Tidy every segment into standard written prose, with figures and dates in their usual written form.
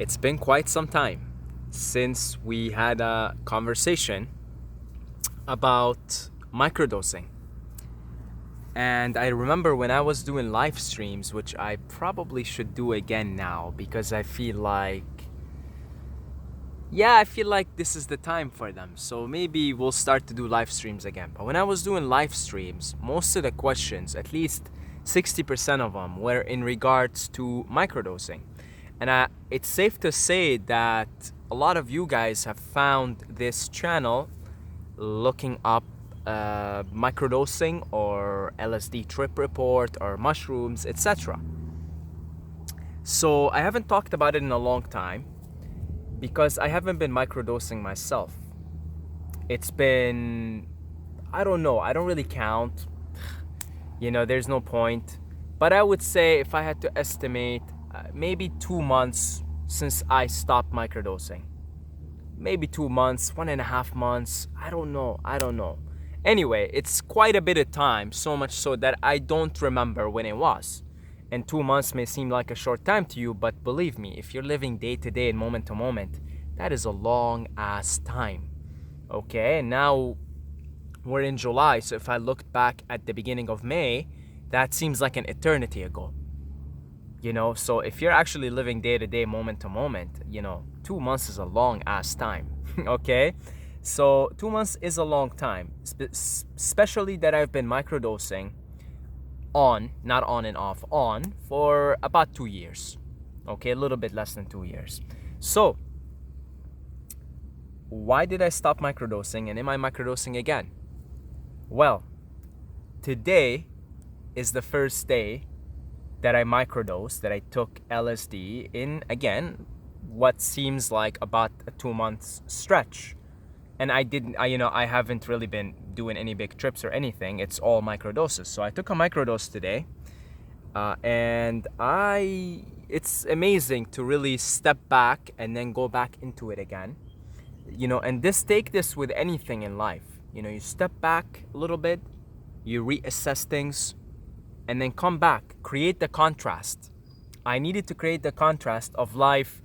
It's been quite some time since we had a conversation about microdosing. And I remember when I was doing live streams, which I probably should do again now because I feel like this is the time for them. So maybe we'll start to do live streams again. But when I was doing live streams, most of the questions, at least 60% of them, were in regards to microdosing. And it's safe to say that a lot of you guys have found this channel looking up microdosing or LSD trip report or mushrooms, etc. So I haven't talked about it in a long time because I haven't been microdosing myself. It's been, I don't know, I don't really count. There's no point. But I would say if I had to estimate, maybe 2 months since I stopped microdosing. Maybe 2 months, 1.5 months, I don't know. Anyway, it's quite a bit of time, so much so that I don't remember when it was. And 2 months may seem like a short time to you, but believe me, if you're living day to day and moment to moment, that is a long ass time. Okay, and now we're in July, so if I looked back at the beginning of May, that seems like an eternity ago. So if you're actually living day to day, moment to moment, 2 months is a long ass time. Okay? So 2 months is a long time, especially that I've been microdosing not on and off, for about 2 years. Okay, a little bit less than 2 years. So, why did I stop microdosing and am I microdosing again? Well, today is the first day that I microdosed, that I took LSD in, again, what seems like about a 2 months stretch. And I haven't really been doing any big trips or anything. It's all microdoses. So I took a microdose today, and it's amazing to really step back and then go back into it again. And take this with anything in life. You step back a little bit, you reassess things, and then come back, create the contrast. I needed to create the contrast of life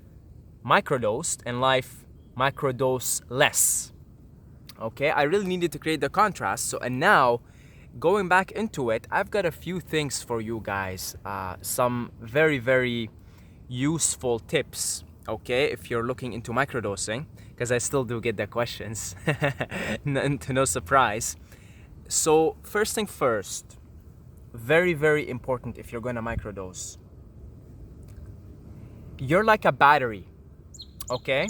microdosed and life microdose less. Okay, I really needed to create the contrast. And now, going back into it, I've got a few things for you guys. Some very, very useful tips. Okay, if you're looking into microdosing, because I still do get the questions, to no surprise. So first thing first, very, very important if you're going to microdose. You're like a battery. Okay,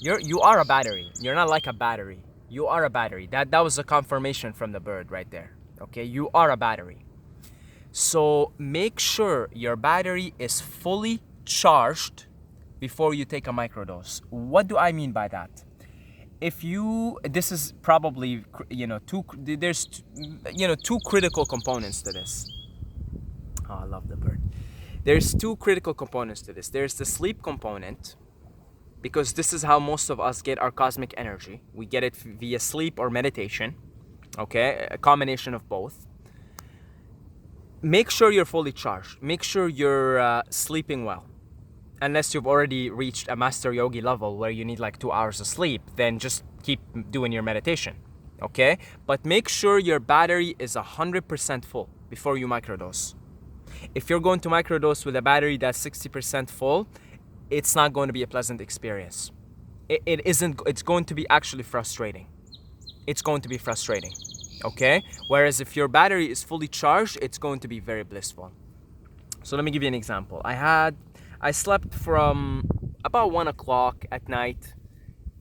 you are a battery. You're not like a battery. You are a battery. That was a confirmation from the bird right there. Okay, you are a battery. So make sure your battery is fully charged before you take a microdose. What do I mean by that? This is probably, there's two critical components to this. Oh, I love the bird. There's two critical components to this. There's the sleep component, because this is how most of us get our cosmic energy. We get it via sleep or meditation, okay? A combination of both. Make sure you're fully charged. Make sure you're sleeping well. Unless you've already reached a master yogi level where you need like 2 hours of sleep, then just keep doing your meditation, okay? But make sure your battery is 100% full before you microdose. If you're going to microdose with a battery that's 60% full, it's not going to be a pleasant experience. It's going to be actually frustrating. It's going to be frustrating, okay? Whereas if your battery is fully charged, it's going to be very blissful. So let me give you an example. I slept from about 1 o'clock at night,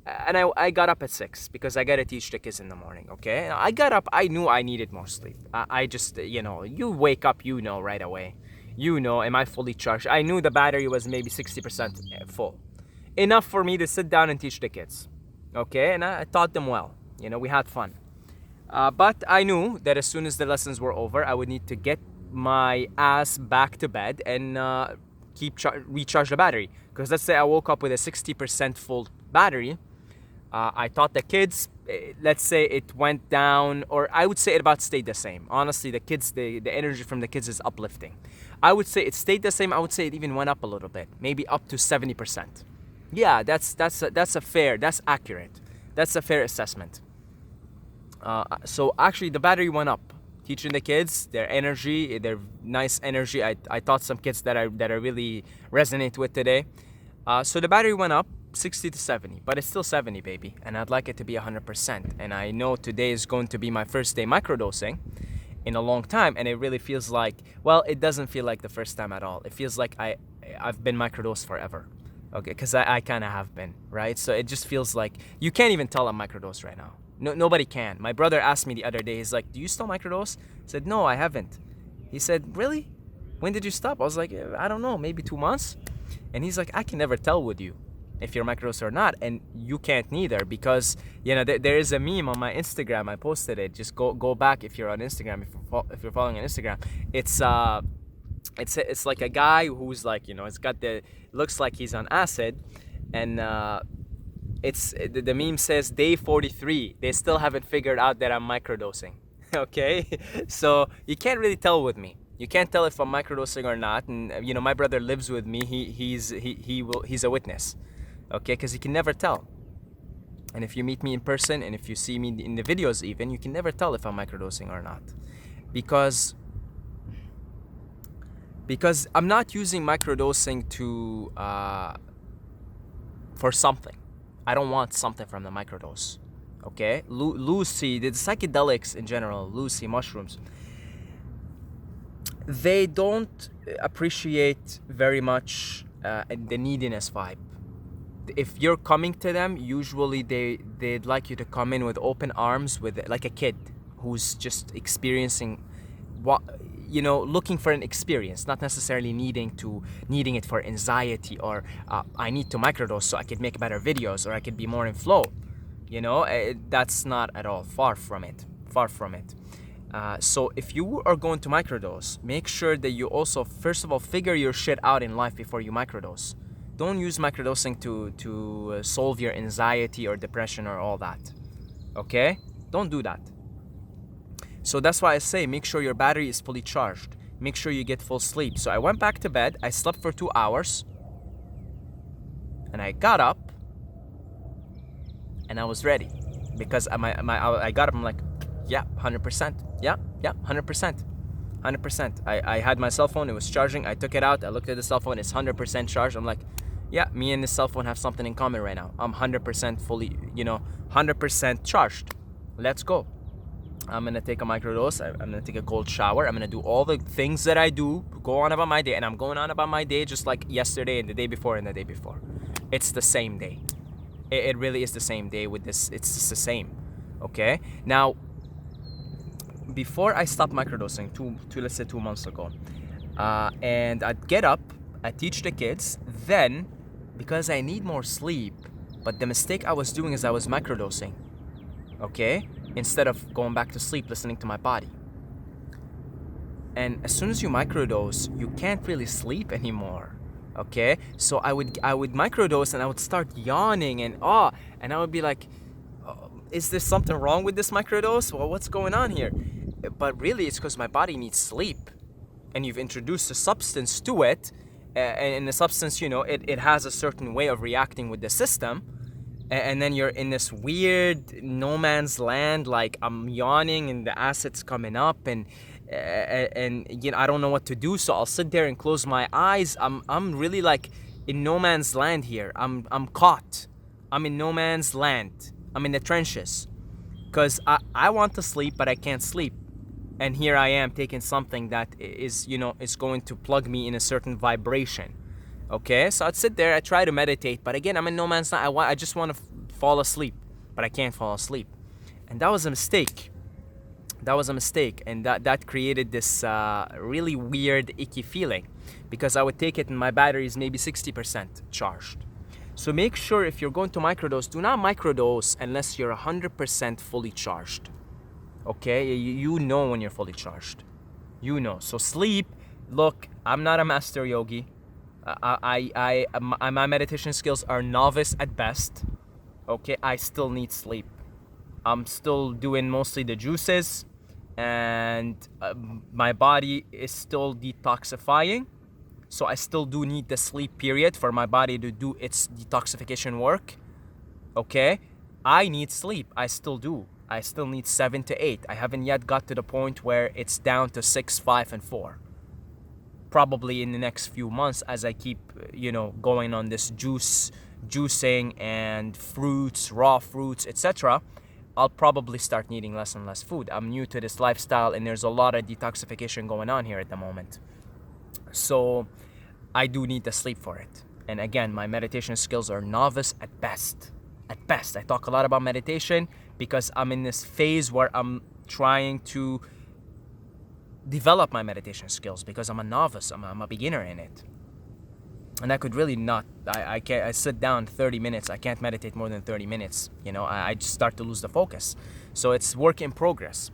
and I got up at 6 because I got to teach the kids in the morning, okay? I got up, I knew I needed more sleep. I just, you wake up, right away. Am I fully charged? I knew the battery was maybe 60% full. Enough for me to sit down and teach the kids. Okay, and I taught them well. We had fun. But I knew that as soon as the lessons were over, I would need to get my ass back to bed and recharge the battery. Because let's say I woke up with a 60% full battery. I taught the kids, let's say it went down, or I would say it about stayed the same. Honestly, the kids, the energy from the kids is uplifting. I would say it stayed the same. I would say it even went up a little bit, maybe up to 70%. Yeah, that's accurate. That's a fair assessment. So actually, the battery went up. Teaching the kids their energy, their nice energy. I taught some kids that I really resonate with today. So the battery went up 60 to 70, but it's still 70, baby, and I'd like it to be 100%. And I know today is going to be my first day microdosing in a long time, and it really feels like, well, it doesn't feel like the first time at all. It feels like I've been microdosed forever. Okay, because I kind of have been, right? So it just feels like you can't even tell I'm microdosed right now. No, nobody can. My brother asked me the other day, he's like, do you still microdose? I said, no, I haven't. He said, really? When did you stop? I was like, I don't know, maybe 2 months. And he's like, I can never tell with you if you're microdosed or not. And you can't neither, because, you know, there is a meme on my Instagram. I posted it. Just go back if you're on Instagram, if you're following on Instagram. It's like a guy who's like, you know, looks like he's on acid, and the meme says day 43. They still haven't figured out that I'm microdosing. Okay, so you can't really tell with me. You can't tell if I'm microdosing or not. And you know, my brother lives with me. He's a witness. Okay, because he can never tell. And if you meet me in person, and if you see me in the videos even, you can never tell if I'm microdosing or not, because I'm not using microdosing to for something. I don't want something from the microdose. Okay, Lucy, the psychedelics in general, Lucy, mushrooms, they don't appreciate very much the neediness vibe. If you're coming to them, usually they'd like you to come in with open arms, with like a kid who's just experiencing what, you know, looking for an experience, not necessarily needing it for anxiety, or I need to microdose so I could make better videos, or I could be more in flow. You know, that's not at all. Far from it. So if you are going to microdose, make sure that you also, first of all, figure your shit out in life before you microdose. Don't use microdosing to solve your anxiety or depression or all that. Okay? Don't do that. So that's why I say make sure your battery is fully charged. Make sure you get full sleep. So I went back to bed. I slept for 2 hours. And I got up. And I was ready. Because I got up, I'm like, yeah, 100%. Yeah, 100%. 100%. I had my cell phone. It was charging. I took it out. I looked at the cell phone. It's 100% charged. I'm like, yeah, me and this cell phone have something in common right now. I'm 100% fully, 100% charged. Let's go. I'm gonna take a microdose. I'm gonna take a cold shower. I'm gonna do all the things that I do, go on about my day, and I'm going on about my day just like yesterday and the day before and the day before. It's the same day. It really is the same day with this. It's just the same. Okay? Now, before I stopped microdosing, let's say 2 months ago, and I'd get up, I'd teach the kids, then, because I need more sleep, but the mistake I was doing is I was microdosing. Okay? Instead of going back to sleep, listening to my body. And as soon as you microdose, you can't really sleep anymore. Okay? So I would microdose and I would start yawning and I would be like, is there something wrong with this microdose? Well, what's going on here? But really it's because my body needs sleep. And you've introduced a substance to it, and the substance, it has a certain way of reacting with the system. And then you're in this weird no man's land, like I'm yawning and the acid's coming up, and I don't know what to do, so I'll sit there and close my eyes. I'm really like in no man's land here. I'm caught. I'm in no man's land. I'm in the trenches, because I want to sleep, but I can't sleep. And here I am taking something that is going to plug me in a certain vibration. Okay, so I'd sit there, I try to meditate, but again, I'm in no man's land. I just want to fall asleep, but I can't fall asleep. And that was a mistake. And that created this really weird, icky feeling, because I would take it and my battery is maybe 60% charged. So make sure if you're going to microdose, do not microdose unless you're 100% fully charged. Okay, you know when you're fully charged. So sleep. Look, I'm not a master yogi. My meditation skills are novice at best. Okay, I still need sleep. I'm still doing mostly the juices, and my body is still detoxifying. So I still do need the sleep period for my body to do its detoxification work. Okay? I need sleep. I still do. I still need 7 to 8. I haven't yet got to the point where it's down to 6, 5, and 4. Probably in the next few months as I keep, going on this juicing and fruits, raw fruits, etc., I'll probably start needing less and less food. I'm new to this lifestyle and there's a lot of detoxification going on here at the moment. So I do need the sleep for it. And again, my meditation skills are novice at best. At best. I talk a lot about meditation because I'm in this phase where I'm trying to develop my meditation skills because I'm a novice. I'm a beginner in it. And I could really not, I can't, I sit down 30 minutes. I can't meditate more than 30 minutes. I just start to lose the focus. So it's work in progress.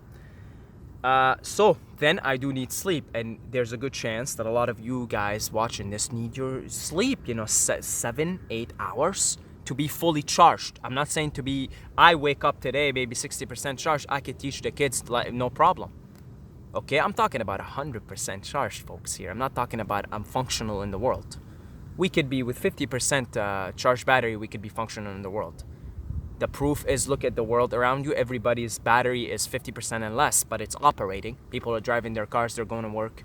So then I do need sleep, and there's a good chance that a lot of you guys watching this need your sleep, 7, 8 hours to be fully charged. I'm not saying I wake up today, maybe 60% charged. I could teach the kids no problem. Okay, I'm talking about 100% charged, folks, here. I'm not talking about I'm functional in the world. We could be with 50% charged battery, we could be functional in the world. The proof is, look at the world around you. Everybody's battery is 50% and less, but it's operating. People are driving their cars, they're going to work.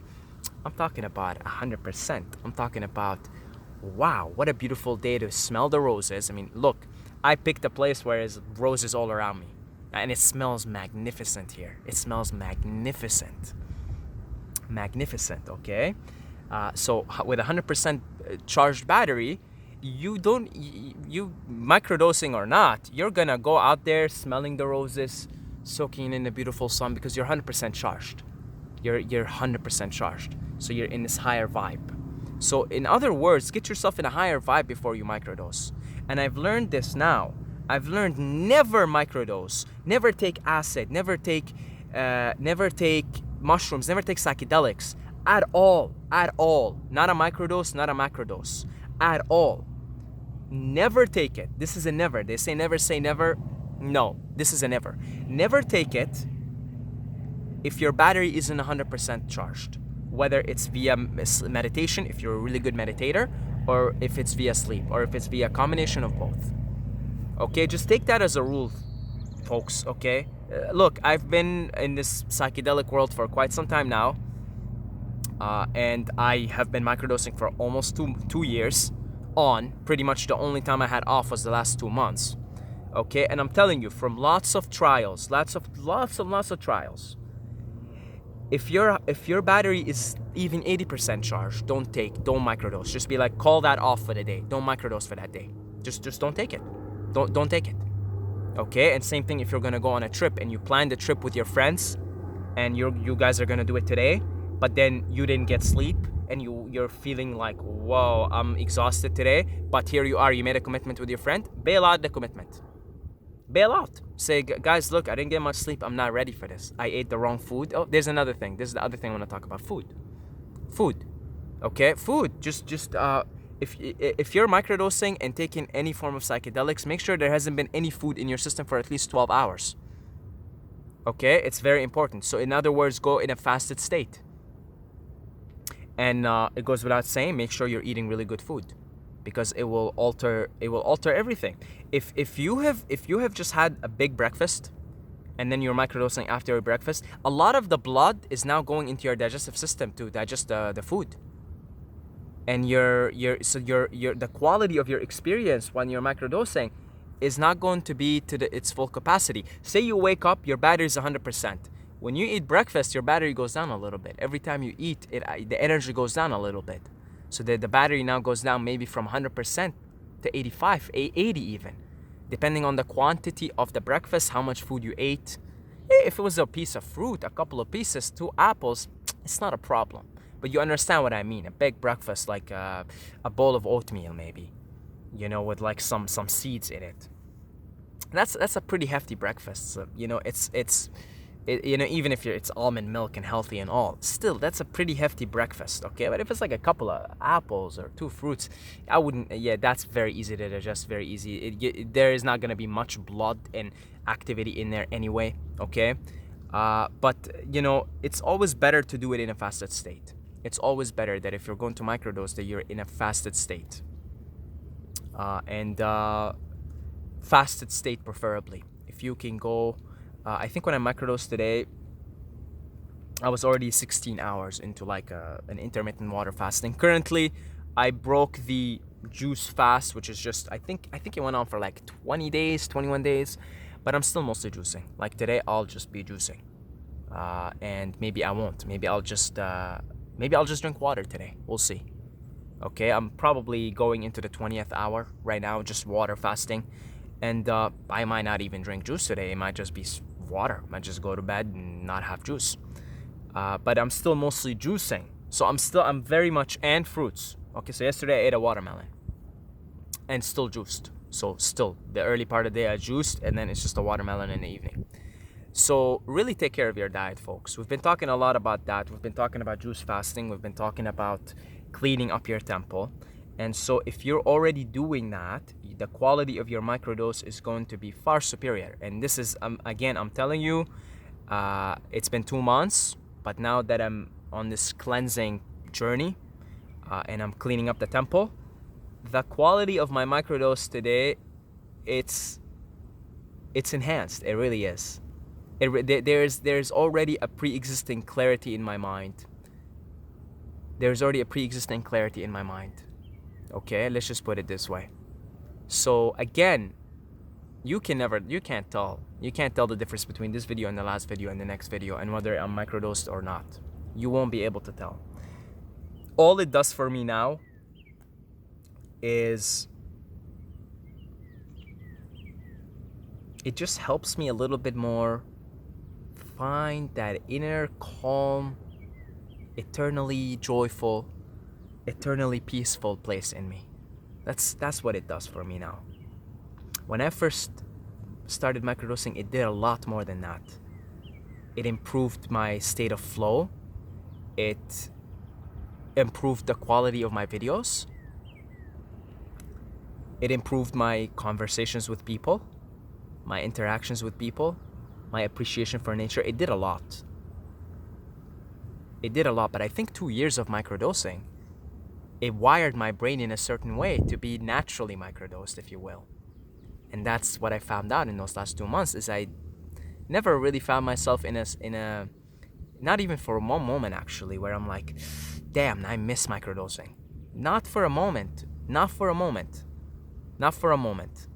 I'm talking about 100%. I'm talking about, wow, what a beautiful day to smell the roses. I mean, look, I picked a place where there's roses all around me. And it smells magnificent here. It smells magnificent. Magnificent, okay? So with 100% charged battery, you microdosing or not, you're gonna go out there smelling the roses, soaking in the beautiful sun because you're 100% charged. You're 100% charged. So you're in this higher vibe. So in other words, get yourself in a higher vibe before you microdose. And I've learned this now. I've learned never microdose, never take acid, never take mushrooms, never take psychedelics at all. Not a microdose, not a macrodose, at all. Never take it. This is a never. They say never say never. No, this is a never. Never take it if your battery isn't 100% charged. Whether it's via meditation, if you're a really good meditator, or if it's via sleep, or if it's via a combination of both. Okay, just take that as a rule, folks, okay? Look, I've been in this psychedelic world for quite some time now, and I have been microdosing for almost two years on. Pretty much the only time I had off was the last 2 months, okay? And I'm telling you, from lots of trials, lots of trials, if your battery is even 80% charged, don't microdose. Just be like, call that off for the day. Don't microdose for that day. Just don't take it. Don't take it. Okay? And same thing if you're gonna go on a trip and you plan the trip with your friends and you guys are gonna do it today, but then you didn't get sleep and you're feeling like, whoa, I'm exhausted today, but here you are, you made a commitment with your friend, bail out the commitment. Bail out. Say, guys, look, I didn't get much sleep. I'm not ready for this. I ate the wrong food. Oh, there's another thing. This is the other thing I want to talk about. Food. Okay? Food. Just if you're microdosing and taking any form of psychedelics, make sure there hasn't been any food in your system for at least 12 hours. Okay? It's very important. So in other words, go in a fasted state. And it goes without saying, make sure you're eating really good food, because it will alter everything. If you have just had a big breakfast and then you're microdosing after your breakfast, a lot of the blood is now going into your digestive system to digest the food. And the quality of your experience when you're microdosing is not going to be to its full capacity. Say you wake up, your battery is 100%. When you eat breakfast, your battery goes down a little bit. Every time you eat, the energy goes down a little bit. So the battery now goes down maybe from 100% to 85, 80 even. Depending on the quantity of the breakfast, how much food you ate. If it was a piece of fruit, a couple of pieces, 2 apples, it's not a problem. But you understand what I mean. A big breakfast, like a bowl of oatmeal maybe, with like some seeds in it. That's a pretty hefty breakfast. So, even if it's almond milk and healthy and all, still, that's a pretty hefty breakfast, okay? But if it's like a couple of apples or 2 fruits, I wouldn't, that's very easy to digest, very easy. There is not going to be much blood and activity in there anyway, okay? But, it's always better to do it in a fasted state. it's always better that if you're going to microdose that you're in a fasted state. And fasted state preferably. If you can go, I think when I microdosed today, I was already 16 hours into like an intermittent water fasting. Currently, I broke the juice fast, which is just, I think it went on for like 20 days, 21 days, but I'm still mostly juicing. Like today, I'll just be juicing. And maybe I won't. Maybe I'll just drink water today. We'll see. Okay, I'm probably going into the 20th hour right now, just water fasting. And I might not even drink juice today. It might just be water. I might just go to bed and not have juice. But I'm still mostly juicing. So I'm very much, and fruits. Okay, so yesterday I ate a watermelon and still juiced. So still, the early part of the day I juiced, and then it's just a watermelon in the evening. So really take care of your diet, folks. We've been talking a lot about that. We've been talking about juice fasting. We've been talking about cleaning up your temple. And so if you're already doing that, the quality of your microdose is going to be far superior. And this is, again, I'm telling you, it's been 2 months, but now that I'm on this cleansing journey and I'm cleaning up the temple, the quality of my microdose today, it's enhanced. It really is. There's already a pre-existing clarity in my mind. There's already a pre-existing clarity in my mind. Okay, let's just put it this way. So again, you can't tell the difference between this video and the last video and the next video and whether I'm microdosed or not. You won't be able to tell. All it does for me now is it just helps me a little bit more find that inner calm, eternally joyful, eternally peaceful place in me. That's what it does for me now. When I first started microdosing, it did a lot more than that. It improved my state of flow. It improved the quality of my videos. It improved my conversations with people, my interactions with people, my appreciation for nature. It did a lot. It did a lot, but I think 2 years of microdosing, it wired my brain in a certain way to be naturally microdosed, if you will. And that's what I found out in those last 2 months, is I never really found myself in a not even for one moment actually, where I'm like, damn, I miss microdosing. Not for a moment. Not for a moment. Not for a moment.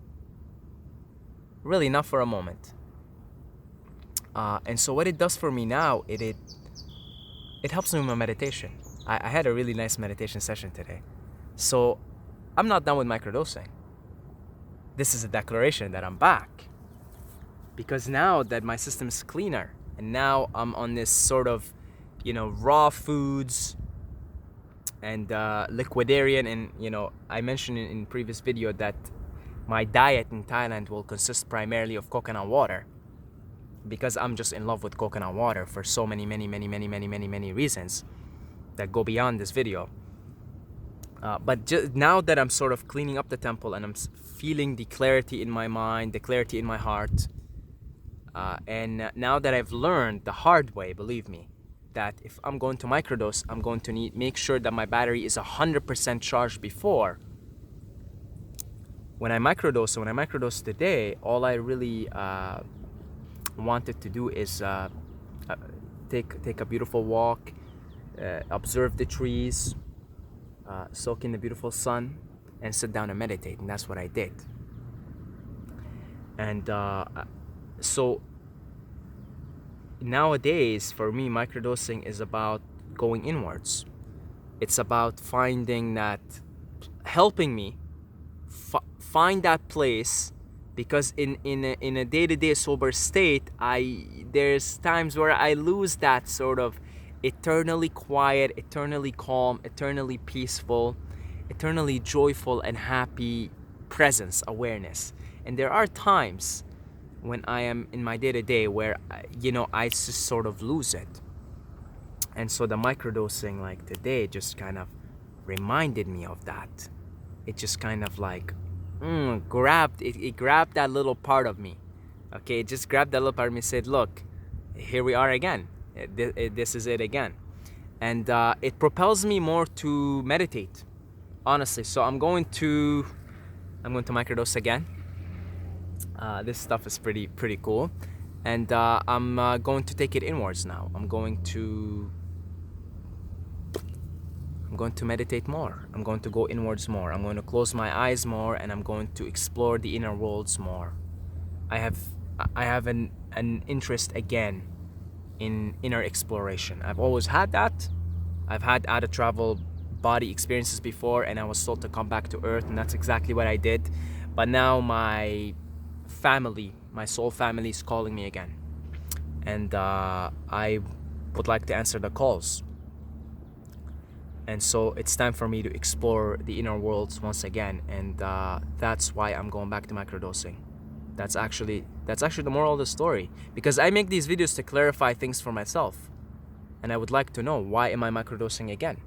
Really, not for a moment. And so what it does for me now, it helps me with my meditation. I had a really nice meditation session today. So I'm not done with microdosing. This is a declaration that I'm back. Because now that my system is cleaner, and now I'm on this sort of, raw foods and liquidarian, and I mentioned in previous video that my diet in Thailand will consist primarily of coconut water, because I'm just in love with coconut water for so many reasons that go beyond this video. But now that I'm sort of cleaning up the temple and I'm feeling the clarity in my mind, the clarity in my heart, and now that I've learned the hard way, believe me, that if I'm going to microdose, I'm going to make sure that my battery is 100% charged before. When I microdose today, all I really wanted to do is take a beautiful walk, observe the trees, soak in the beautiful sun, and sit down and meditate. And that's what I did. And so nowadays, for me, microdosing is about going inwards. It's about finding that, helping me find that place, because in a day-to-day sober state, there's times where I lose that sort of eternally quiet, eternally calm, eternally peaceful, eternally joyful and happy presence, awareness. And there are times when I am in my day-to-day where I just sort of lose it. And so the microdosing, like today, just kind of reminded me of that. It just kind of like grabbed that little part of me. Okay, it just grabbed that little part of me and said, look, here we are again. This is it again. and it propels me more to meditate, honestly. So I'm going to microdose again. This stuff is pretty cool, and I'm going to take it inwards now. I'm going to meditate more. I'm going to go inwards more. I'm going to close my eyes more, and I'm going to explore the inner worlds more. I have an interest again in inner exploration. I've always had that. I've had out of travel body experiences before, and I was told to come back to Earth, and that's exactly what I did. But now my family, my soul family, is calling me again, and I would like to answer the calls. And so it's time for me to explore the inner worlds once again, and that's why I'm going back to microdosing. That's actually the moral of the story, because I make these videos to clarify things for myself, and I would like to know, why am I microdosing again?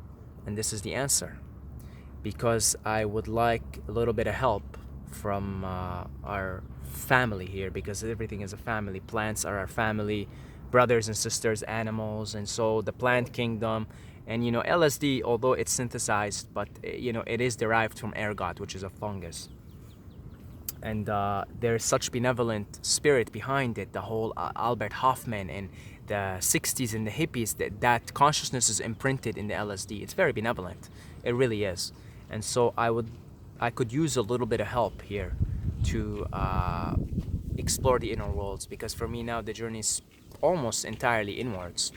And this is the answer. Because I would like a little bit of help from our family here, because everything is a family. Plants are our family, brothers and sisters, animals, and so the plant kingdom. And LSD, although it's synthesized, but it is derived from ergot, which is a fungus. And there's such benevolent spirit behind it. The whole Albert Hoffman and the 60s and the hippies, that consciousness is imprinted in the LSD. It's very benevolent. It really is. And so I could use a little bit of help here to explore the inner worlds, because for me now the journey is almost entirely inwards.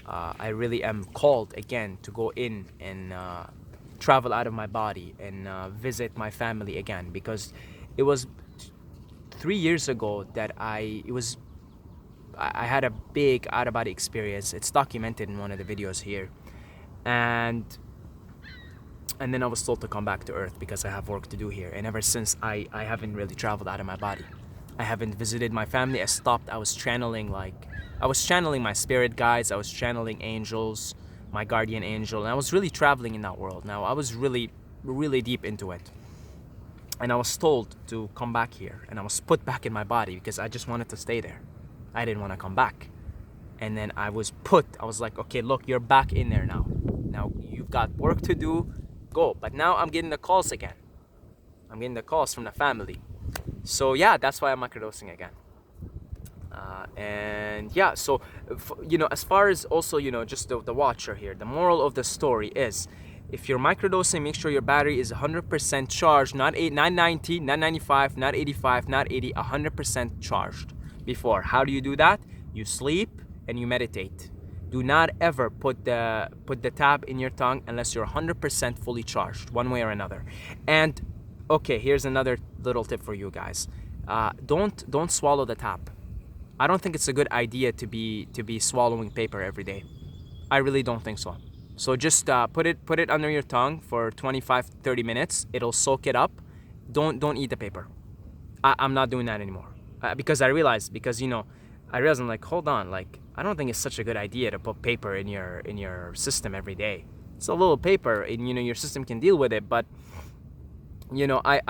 I really am called again to go in and travel out of my body and visit my family again, because it was 3 years ago that I had a big out-of-body experience. It's documented in one of the videos here, and then I was told to come back to Earth because I have work to do here. And ever since, I haven't really traveled out of my body. I haven't visited my family. I stopped. I was channeling my spirit guides. I was channeling angels, my guardian angel, and I was really traveling in that world. Now I was really deep into it, and I was told to come back here, and I was put back in my body because I just wanted to stay there. I didn't want to come back. And then I was like, okay, look, you're back in there now. Now you've got work to do, go. But now I'm getting the calls again. I'm getting the calls from the family. So yeah, that's why I'm microdosing again. And yeah, so as far as also just the watcher here, the moral of the story is, if you're microdosing, make sure your battery is 100% charged, not 90, not 95, not 85, not 80, 100% charged. Before, how do you do that? You sleep and you meditate. Do not ever put the tab in your tongue unless you're 100% fully charged, one way or another. And okay, here's another little tip for you guys. Don't swallow the tab. I don't think it's a good idea to be swallowing paper every day. I really don't think so. So just put it under your tongue for 25-30 minutes. It'll soak it up. Don't eat the paper. I'm not doing that anymore. Because I realized I'm like, hold on, like I don't think it's such a good idea to put paper in your system every day. It's a little paper, and your system can deal with it, but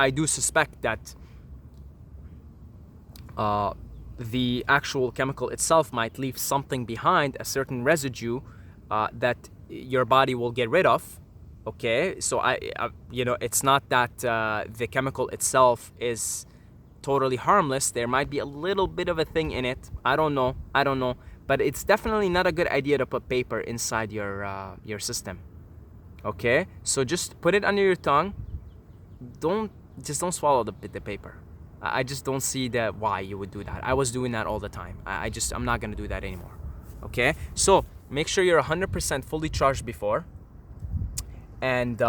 I do suspect that the actual chemical itself might leave something behind, a certain residue that your body will get rid of. Okay, so it's not that the chemical itself is totally harmless. There might be a little bit of a thing in it. I don't know, but it's definitely not a good idea to put paper inside your system. Okay, so just put it under your tongue. Don't swallow the paper. I just don't see why you would do that. I was doing that all the time. I'm not gonna do that anymore. Okay, so make sure you're 100% fully charged before, and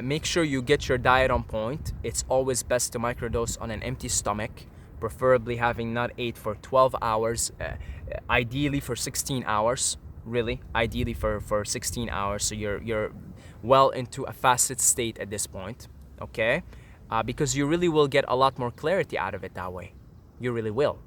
make sure you get your diet on point. It's always best to microdose on an empty stomach, preferably having not ate for 12 hours, ideally for 16 hours, really, ideally for 16 hours, so you're well into a fasted state at this point, okay? Because you really will get a lot more clarity out of it that way. You really will.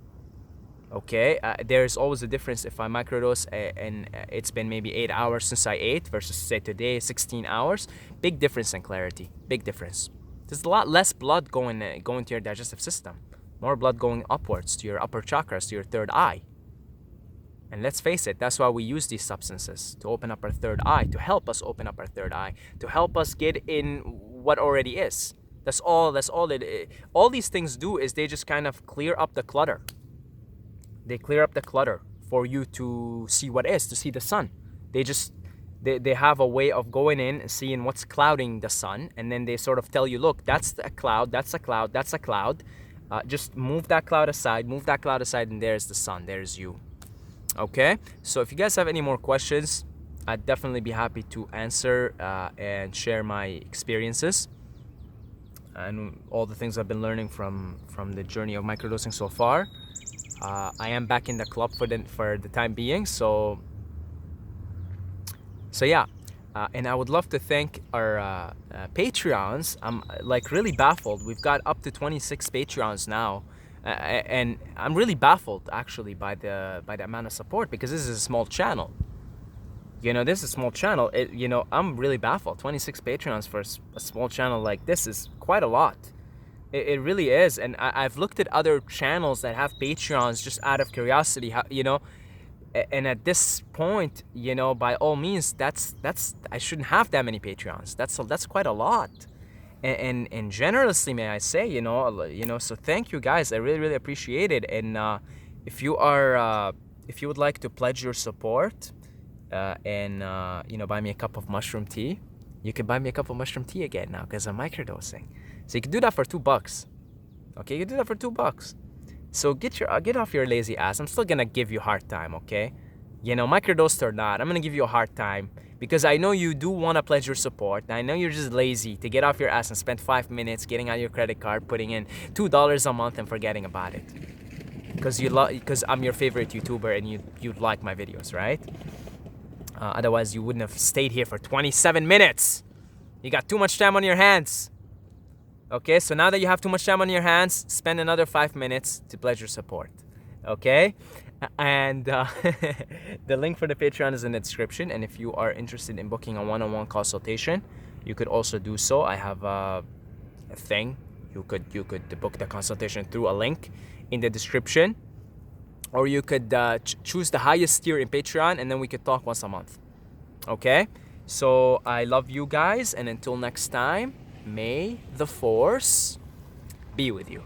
Okay, there's always a difference if I microdose and it's been maybe 8 hours since I ate versus say today 16 hours. Big difference in clarity, big difference. There's a lot less blood going to your digestive system, more blood going upwards to your upper chakras, to your third eye. And let's face it, that's why we use these substances, to open up our third eye, to help us open up our third eye, to help us get in what already is. That's all all these things do is they just kind of clear up the clutter. They clear up the clutter for you to see what is, to see the sun. They have a way of going in and seeing what's clouding the sun, and then they sort of tell you, look, that's a cloud, that's a cloud, that's a cloud. Just move that cloud aside, and there's the sun, there's you. Okay, so if you guys have any more questions, I'd definitely be happy to answer and share my experiences and all the things I've been learning from the journey of microdosing so far. I am back in the club for the time being, so yeah. And I would love to thank our Patreons. I'm like really baffled. We've got up to 26 Patreons now. And I'm really baffled actually by the amount of support, because this is a small channel. This is a small channel. I'm really baffled. 26 Patreons for a small channel like this is quite a lot. It really is. And I've looked at other channels that have Patreons just out of curiosity, and at this point, by all means, that's I shouldn't have that many Patreons. That's quite a lot. And generously, may I say, so thank you guys. I really appreciate it. And if you would like to pledge your support and buy me a cup of mushroom tea, you can buy me a cup of mushroom tea again now, because I'm microdosing. So you can do that for $2. Okay, you can do that for $2. So get off your lazy ass. I'm still gonna give you a hard time, okay? Microdosed or not, I'm gonna give you a hard time, because I know you do want to pledge your support. I know you're just lazy to get off your ass and spend 5 minutes getting out your credit card, putting in $2 a month and forgetting about it. Because I'm your favorite YouTuber and you like my videos, right? Otherwise, you wouldn't have stayed here for 27 minutes. You got too much time on your hands. Okay, so now that you have too much time on your hands, spend another 5 minutes to pledge your support. Okay? And the link for the Patreon is in the description. And if you are interested in booking a one-on-one consultation, you could also do so. I have a thing. You could book the consultation through a link in the description. Or you could choose the highest tier in Patreon, and then we could talk once a month. Okay? So I love you guys, and until next time, may the force be with you.